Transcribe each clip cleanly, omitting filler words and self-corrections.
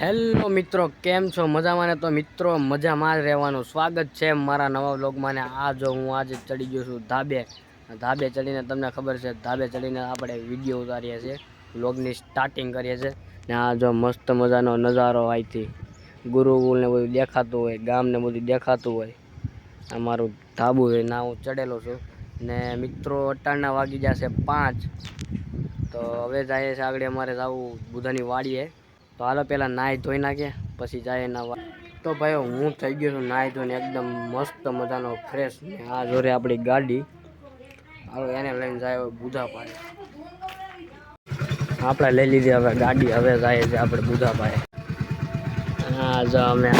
Hello મિત્રો, કેમ છો? મજામાં ને? તો મિત્રો મજામાં જ રહેવાનું સ્વાગત છે મારા નવા વ્લોગમાં. ને હું આજે ચડી ગયો છું ધાબે ચડીને તમને ખબર છે, ધાબે ચડીને આપણે વિડીયો ઉતારીએ છીએ, વ્લોગની સ્ટાર્ટિંગ કરીએ છીએ. ને આ જો મસ્ત મજાનો નજારો અહીંથી ગુરુકુળ ને બધું દેખાતું હોય, ગામ ને બધું દેખાતું હોય. આ મારું ધાબુ છે, ના હું ચડેલો છું. ને મિત્રો અટાણના વાગી જશે 5, તો હવે જાય છે આગળ અમારે જવું બુધાની વાડીએ. તો હાલો પહેલાં નાહી ધોઈ નાખીએ, પછી જાય નાવા. તો ભાઈ હું થઈ ગયો છું નાહી ધોઈને એકદમ મસ્ત મજાનો ફ્રેશ. આ જોરે આપણી ગાડી, હાલો એને લઈને જાય બુધા પાસે. આપણે લઈ લીધી હવે ગાડી, હવે જાય છે આપણે બુધા પાસે. હા જો અમે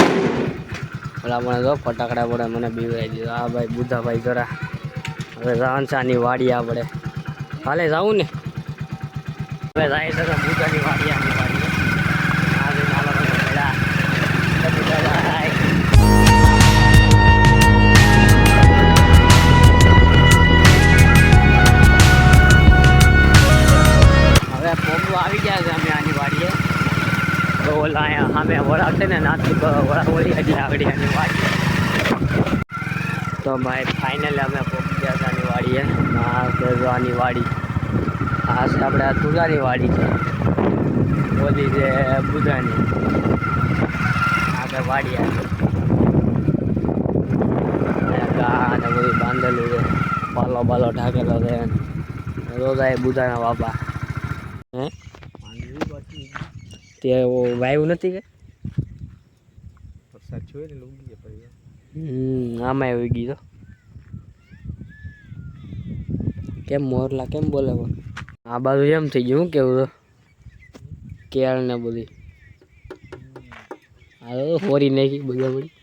પેલા મને જો ફટાકડા પડે મને બીવરાઈ દીધો. હા ભાઈ બુધાભાઈ જરા હવે રાંચાની વાડી આપણે હાલે જવું ને. હવે જાય છે બુધાની વાડી, આની વાડી. હવે પોગો આવી ગયા છે અમે આની વાડીએ. તો ઓલા અહીંયા સામે વળા છે ને નાથી વળા વળી એટલે આગળ આની વાડીએ. તો ભાઈ ફાઇનલી અમે પહોંચી ગયા છે આની વાડીએ. આ છે આની વાડી, આ છે આપણે આ તુલાની વાડી છે, ઓલી છે બુધાની. આગળ વાડી આવે ગા ને બધું બાંધેલું છે, પાલો બાલો ઢાકેલો છે. રોજા એ બુધાના બાપા હે તે વાયુ નથી કે આમાં આવી ગઈ. તો કેમ મોરલા કેમ બોલે? આ બાજુ એમ થઈ ગયું. શું કેવું? તો કેળ ને બધી હોરી નાખી બધા બધી.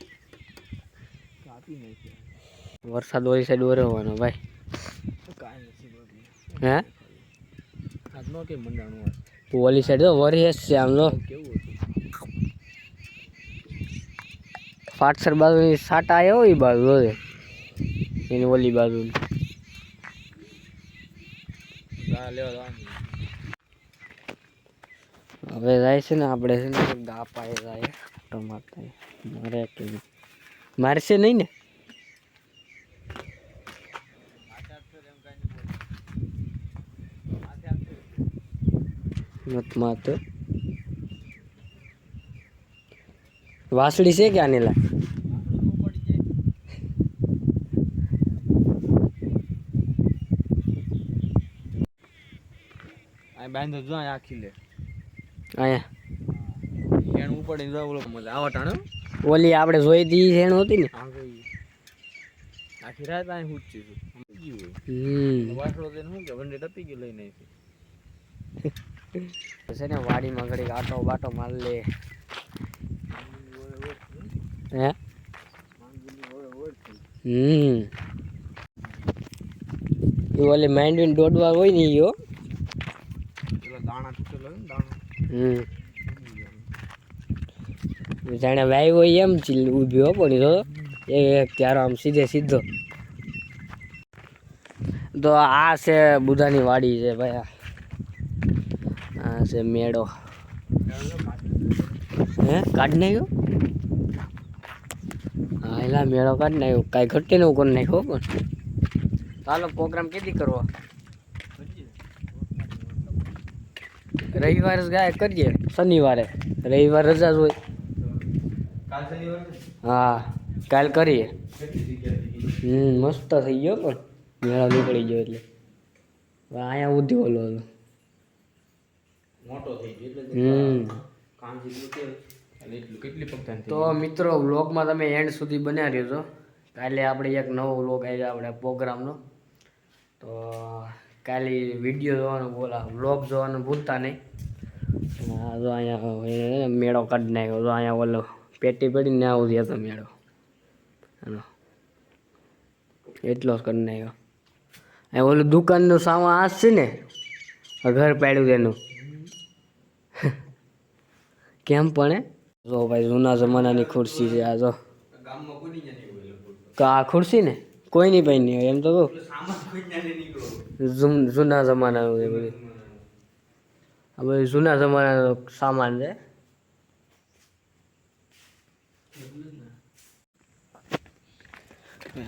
વરસાદ ઓરી સાઈડ વરવાનો ભાઈ. હે ઓલી સાઈડ તો વરી છે આમ તો. ફાટસર બાજુ સાટા આવ્યો એ બાજુ એની ઓલી બાજુ. હવે જાય છે ને આપણે છે ને ગા પાએ જાય ટમાટર મારે કે મારશે નહીં ને? મત માત વાસળી છે કે આની લા? બાંધો જો આખી લે અહીંયા એણ ઉપડી જો ઓલો મજા આવટાણે. ઓલી આપણે જોઈ દી એણ હતી ને આખી રાત અહીં હુચ્ચી છું. વાસળો દેને શું કે વંડે ટપી ગઈ લઈને છે ને વાડીમાં ઘડી આટો બાટો માર લે. હે એ ઓલી માંડવીને દોડવા હોય ને યો દાણા તૂટેલો ને દાણા જાણે વાય હોય એમ ઊભી હો પણ એક ક્યારો આમ સીધો. તો આ છે બુધાની વાડી છે ભાઈ. આ છે મેળો. હે કાઢી નાખ્યો? હા એલા મેળો કાઢી નાખ્યો. કાંઈ ઘટે ને કરી નાખ્યો. પણ ચાલો પ્રોગ્રામ કેદી કરવો? રવિવારે ગાય કરીએ, શનિવારે. રવિવાર રજા જ હોય. હા કાલ કરીએ. મસ્ત થઈ ગયો પણ મેળો નીકળી ગયો એટલે. અહીંયા ઉધી ઓલો હતો મોટો થઈ ગયો. તો મિત્રો વ્લોગમાં તમે એન્ડ સુધી બન્યા રહ્યો છો. કાલે આપણે એક નવો વ્લોગ આવ્યો આપણે પ્રોગ્રામનો. તો કાલે વિડીયો જોવાનું વ્લોગ જોવાનું ભૂલતા નહીં. જો અહીંયા મેળો કાઢી નાખ્યો. તો અહીંયા ઓલો પેટી પડીને આવું હતો મેળો. હાલો એટલો જ કરી નાખ્યો. અહીં ઓલું દુકાનનું સામાન આજ છે ને ઘર પાડ્યું તેનું કેમ પણ જો ભાઈ જૂના જમાનાની ખુરશી છે. આ જો આ ખુરશી ને કોઈ નહીં ભાઈ નહીં હોય એમ તો કહું. જૂના જમાનાનું છે બધું. આ બધું જૂના જમાનાનો સામાન છે.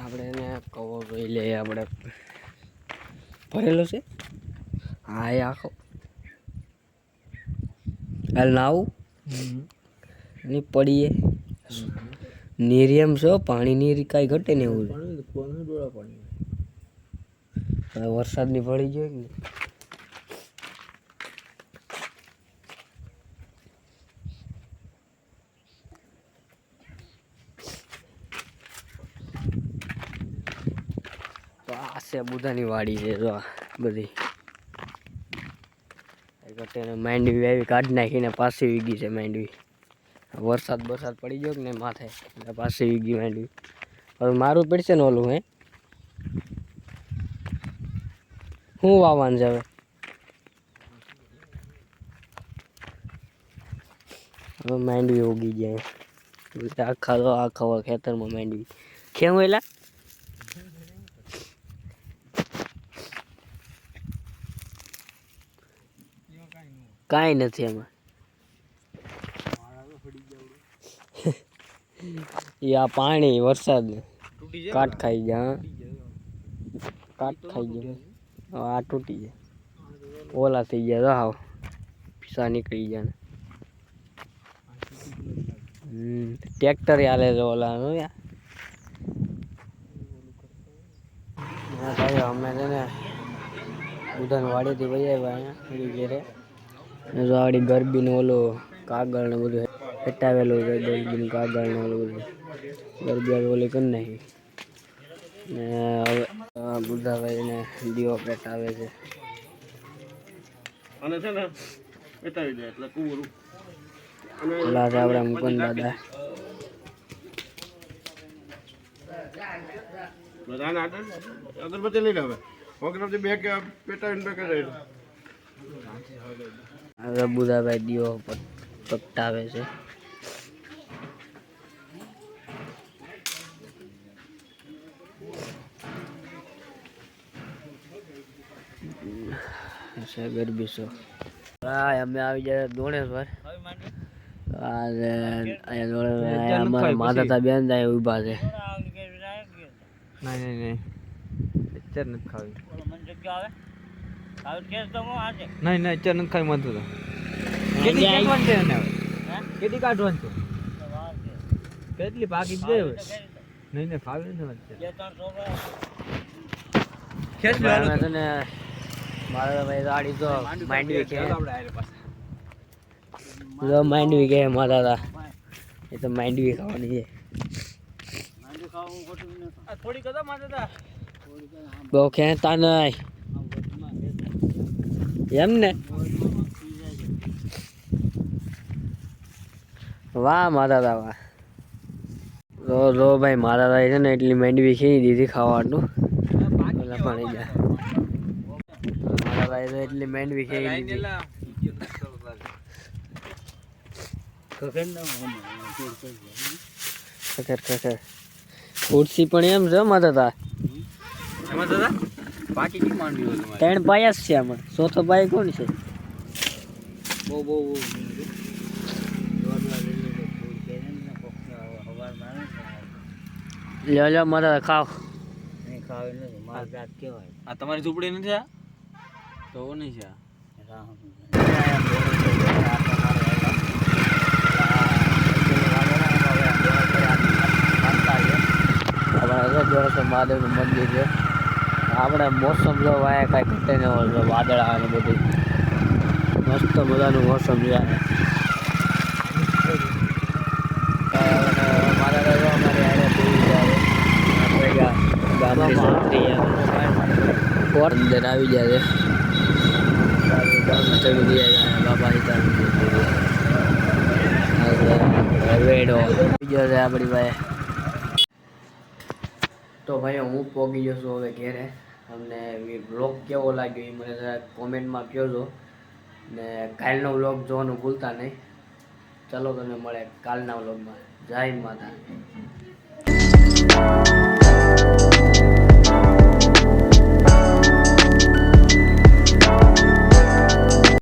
આપણે એને કવર જોઈ લઈએ. આપણે ભરેલો છે. હા એ આખો હાલ ના આવું ની પડીએ નીરિયમ છો પાણી ની કાંઈ ઘટે ને એવું વરસાદની પડી ગયો ને તો આ છે બુધાની વાડી છે. જો બધી માંડવી આવી કાઢી નાખીને પાછી વીગી છે માંડવી. વરસાદ પડી ગયો કે ને માથે એટલે પાછી વીગી માંડવી. હવે મારું પડશે ને ઓલું હે શું વાવવાનું છે હવે માંડવી ઉગી જાય. આખા ખેતરમાં માંડવી કેવું એલા કાંઈ નથી એમાં. આ પાણી વરસાદ કાટ ખાઈ ગયા. કાટ ખાઈ ગયા. આ તૂટી જાય ઓલા થઈ ગયા. હાવ પીસા નીકળી ગયા. ટ્રેક્ટર હાલે છે ઓલાનું અમે છે ને બુધાની વાડીથી વહી આવ્યા અહીંયા ઘેરે. વાડી ગરબી ને ઓલું કાગળ ને બધું હટાવેલું છે. ગરબી કાગળ ને ઓલું બધું ગરબી ઓલી કરી નાખી ને હવે બુધાભાઈ ને દીવો પેટાવે છે. ઓલા છે આપડે મુકુંદ દાદા. અગરબત્તી લઈ લે હવે બે પેટાવીને હવે બુધાભાઈ દીવો પ્રગટાવે છે. ગરબી શો અમે આવી જાય દોણેશ્વર. અમારા માતા બેન જાય ઉભા છે. નહીં અત્યારે નથી ખાવી. નહીં અત્યારે નથી ખાવી. મધું તો કેટલી કાઢવાનું છે કેટલી પાકી દે નહીં ને ફાવી નથી. મારા ભાઈ ગાડી તો માંડવી કે માંડવી કે મારા હતા એ તો માંડવી ખાવાની છે. બહુ ખેંચતા નહીં એમ ને. વાહ મારા હતા વાહ. જો ભાઈ મારા હતા છે ને એટલી માંડવી ખી દીધી ખાવાનું. પાણી જાય મારા ભાઈ તો એટલી માંડવી ખી દીધી. ખુરશી પણ એમ છે માતા ત્રણ પાયા જ છે આમાં. ચોથો પાય કોણ છે? લ્યો માતા ખાવ. આ તમારી ઝૂંપડી નથી આ તો નહીં છે. મહાદેવનું મંદિર છે. આપણે મોસમ જો વાયા કાંઈ ઘટે ને વાદળા અને બધું મસ્ત મજાનું મોસમ છે. અંદર આવી જાય બાબા વેડો બીજો છે આપણી ભાઈ. તો ભાઈ હું પહોંચી ગયો છું હવે ઘેરે. અમને વ્લોગ કેવો લાગ્યો એ મને કોમેન્ટમાં કહેજો ને કાલનો વ્લોગ જોવાનું ભૂલતા નહીં. ચાલો તમને મળે કાલના વ્લોગમાં. જય માતા.